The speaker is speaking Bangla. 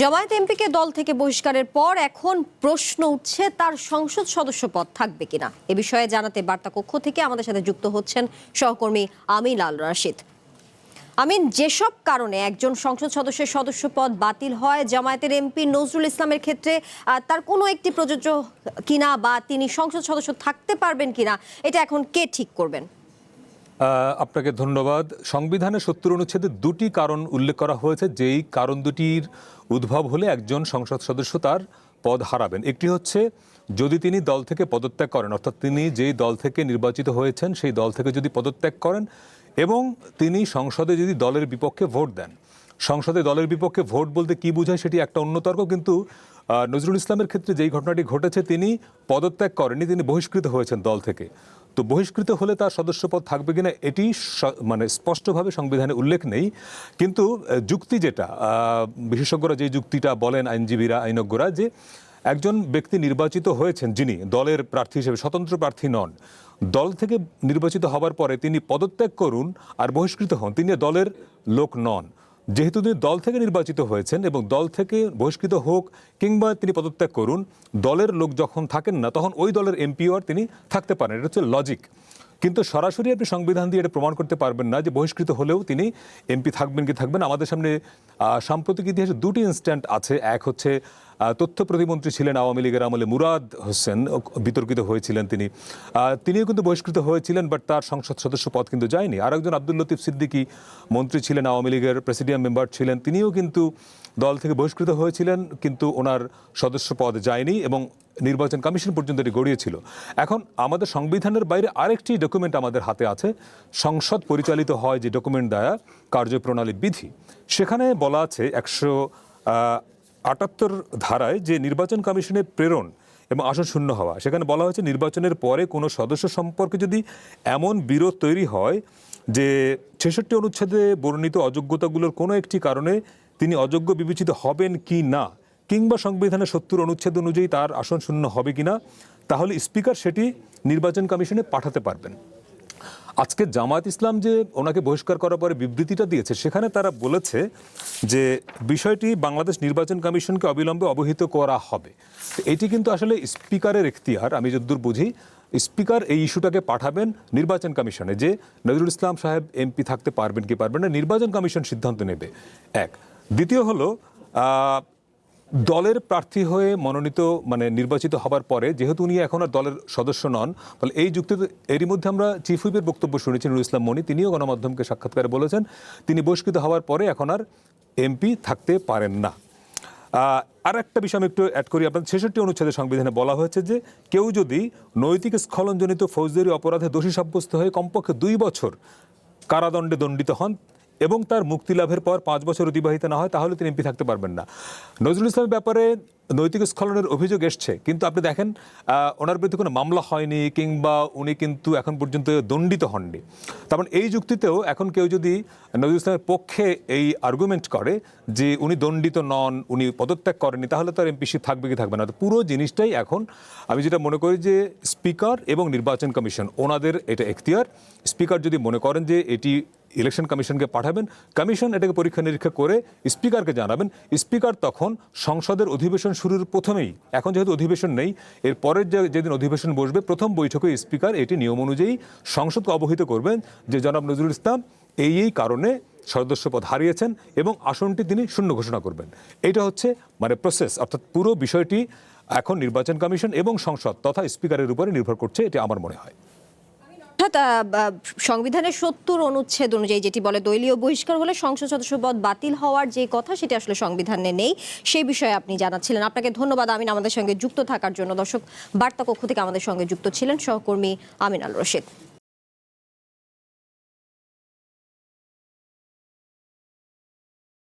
জামায়াত এমপিকে দল থেকে বহিষ্কারের পর এখন প্রশ্ন উঠছে তার সংসদ সদস্য পদ থাকবে কিনা। এ বিষয়ে জানাতে বার্তা কক্ষ থেকে আমাদের সাথে যুক্ত হচ্ছেন সহকর্মী আমিন আল রাশিদ। আমিন, যেসব কারণে একজন সংসদ সদস্যের সদস্য পদ বাতিল হয়, জামায়াতের এমপি নজরুল ইসলামের ক্ষেত্রে তার কোনো একটি প্রযোজ্য কিনা বা তিনি সংসদ সদস্য থাকতে পারবেন কিনা, এটা এখন কে ঠিক করবেন? আপনাকে ধন্যবাদ। সংবিধানের ৭০ অনুচ্ছেদে দুটি কারণ উল্লেখ করা হয়েছে, যেই কারণ দুটির উদ্ভব হলে একজন সংসদ সদস্য তার পদ হারাবেন। একটি হচ্ছে যদি তিনি দল থেকে পদত্যাগ করেন, অর্থাৎ তিনি যেই দল থেকে নির্বাচিত হয়েছেন সেই দল থেকে যদি পদত্যাগ করেন এবং তিনি সংসদে যদি দলের বিপক্ষে ভোট দেন। সংসদে দলের বিপক্ষে ভোট বলতে কি বোঝায় সেটি একটা অন্য তর্ক, কিন্তু নজরুল ইসলামের ক্ষেত্রে যেই ঘটনাটি ঘটেছে, তিনি পদত্যাগ করেননি, তিনি বহিষ্কৃত হয়েছেন দল থেকে। তো বহিষ্কৃত হলে তার সদস্যপদ থাকবে কিনা এটি মানে স্পষ্টভাবে সংবিধানে উল্লেখ নেই। কিন্তু যুক্তি যেটা বিশেষজ্ঞরা যে যুক্তিটা বলেন, আইনজীবীরা, আইনজ্ঞরা, যে একজন ব্যক্তি নির্বাচিত হয়েছেন যিনি দলের প্রার্থী হিসেবে, স্বতন্ত্র প্রার্থী নন, দল থেকে নির্বাচিত হবার পরে তিনি পদত্যাগ করুন আর বহিষ্কৃত হন, তিনি দলের লোক নন। যেহেতু তিনি দল থেকে নির্বাচিত হয়েছেন এবং দল থেকে বহিষ্কৃত হোক কিংবা তিনি পদত্যাগ করুন, দলের লোক যখন থাকেন না তখন ওই দলের এমপিও আর তিনি থাকতে পারেন। এটা হচ্ছে লজিক। কিন্তু সরাসরি আপনি সংবিধান দিয়ে এটা প্রমাণ করতে পারবেন না যে বহিষ্কৃত হলেও তিনি এমপি থাকবেন কি থাকবেন। আমাদের সামনে সাম্প্রতিক ইতিহাসে দুটি ইনস্ট্যান্ট আছে। এক হচ্ছে তথ্য প্রতিমন্ত্রী ছিলেন আওয়ামী লীগের আমলে মুরাদ হোসেন, বিতর্কিত হয়েছিলেন তিনিও কিন্তু বহিষ্কৃত হয়েছিলেন, বাট তার সংসদ সদস্য পদ কিন্তু যায়নি। আর একজন আব্দুল লতিফ সিদ্দিকী মন্ত্রী ছিলেন, আওয়ামী লীগের প্রেসিডিয়াম মেম্বার ছিলেন, তিনিও কিন্তু দল থেকে বহিষ্কৃত হয়েছিলেন, কিন্তু ওনার সদস্য পদ যায়নি এবং নির্বাচন কমিশন পর্যন্ত এটি গড়িয়েছিল। এখন আমাদের সংবিধানের বাইরে আরেকটি ডকুমেন্ট আমাদের হাতে আছে, সংসদ পরিচালিত হয় যে ডকুমেন্ট দ্বারা কার্যপ্রণালী বিধি। সেখানে বলা আছে ১৭৮ ধারায় যে নির্বাচন কমিশনের প্রেরণ এবং আসন শূন্য হওয়া, সেখানে বলা হয়েছে নির্বাচনের পরে কোনো সদস্য সম্পর্কে যদি এমন বিরোধ তৈরি হয় যে ৬৬ অনুচ্ছেদে বর্ণিত অযোগ্যতাগুলোর কোনো একটি কারণে তিনি অযোগ্য বিবেচিত হবেন কি না, কিংবা সংবিধানের ৭০ অনুচ্ছেদ অনুযায়ী তার আসন শূন্য হবে কিনা, তাহলে স্পিকার সেটি নির্বাচন কমিশনে পাঠাতে পারবেন। আজকে জামায়াত ইসলাম যে ওনাকে বহিষ্কার করার পরে বিবৃতিটা দিয়েছে, সেখানে তারা বলেছে যে বিষয়টি বাংলাদেশ নির্বাচন কমিশনকে অবিলম্বে অবহিত করা হবে। এটি কিন্তু আসলে স্পিকারের এখতিয়ার। আমি যতদূর বুঝি স্পিকার এই ইস্যুটাকে পাঠাবেন নির্বাচন কমিশনে, যে নজরুল ইসলাম সাহেব এমপি থাকতে পারবেন কি পারবেন না, নির্বাচন কমিশন সিদ্ধান্ত নেবে। এক। দ্বিতীয় হলো দলের প্রার্থী হয়ে মনোনীত নির্বাচিত হবার পরে যেহেতু উনি এখন আর দলের সদস্য নন, ফলে এই যুক্তিতে এরই মধ্যে আমরা চিফ হুইপের বক্তব্য শুনেছি, নুরুল ইসলাম মনি, তিনিও গণমাধ্যমকে সাক্ষাৎকারে বলেছেন তিনি বহিষ্কৃত হওয়ার পরে এখন আর এমপি থাকতে পারেন না। আর একটা বিষয় আমি একটু অ্যাড করি, আপনার ৬৬ অনুচ্ছেদে সংবিধানে বলা হয়েছে যে কেউ যদি নৈতিক স্খলনজনিত ফৌজদারি অপরাধে দোষী সাব্যস্ত হয়ে কমপক্ষে ২ বছর কারাদণ্ডে দণ্ডিত হন এবং তার মুক্তি লাভের পর ৫ বছর অতিবাহিত না হয়, তাহলে তিনি এমপি থাকতে পারবেন না। নজরুল ইসলামের ব্যাপারে নৈতিক স্খলনের অভিযোগ এসছে, কিন্তু আপনি দেখেন ওনার বিরুদ্ধে কোনো মামলা হয়নি কিংবা উনি কিন্তু এখন পর্যন্ত দণ্ডিত হননি। তারপর এই যুক্তিতেও এখন কেউ যদি নজরুল ইসলামের পক্ষে এই আর্গুমেন্ট করে যে উনি দণ্ডিত নন, উনি পদত্যাগ করেননি, তাহলে তার এমপিশিপ থাকবে কি থাকবে না। তো পুরো জিনিসটাই এখন আমি যেটা মনে করি যে স্পিকার এবং নির্বাচন কমিশন ওনাদের এটা এখতিয়ার। স্পিকার যদি মনে করেন যে এটি ইলেকশন কমিশনকে পাঠাবেন, কমিশন এটাকে পরীক্ষা নিরীক্ষা করে স্পিকারকে জানাবেন। স্পিকার তখন সংসদের অধিবেশন শুরুর প্রথমেই, এখন যেহেতু অধিবেশন নেই, এর পরের যেদিন অধিবেশন বসবে প্রথম বৈঠকে স্পিকার এটি নিয়ম অনুযায়ী সংসদকে অবহিত করবেন যে জনাব নজরুল ইসলাম এই কারণে সদস্যপদ হারিয়েছেন এবং আসনটি তিনি শূন্য ঘোষণা করবেন। এটা হচ্ছে প্রসেস, অর্থাৎ পুরো বিষয়টি এখন নির্বাচন কমিশন এবং সংসদ তথা স্পিকারের উপরে নির্ভর করছে, এটি আমার মনে হয়। সংবিধানের ৭০ অনুচ্ছেদ অনুযায়ী যেটি বলে দলীয় বহিষ্কার হলে সংসদ সদস্য পদ বাতিল হওয়ার যে কথা, সেটি আসলে সংবিধানে নেই, সেই বিষয়ে আপনি জানাচ্ছিলেন। আপনাকে ধন্যবাদ আমিন আমাদের সঙ্গে যুক্ত থাকার জন্য। দর্শক, বার্তা কক্ষ থেকে আমাদের সঙ্গে যুক্ত ছিলেন সহকর্মী আমিন আল রশিদ।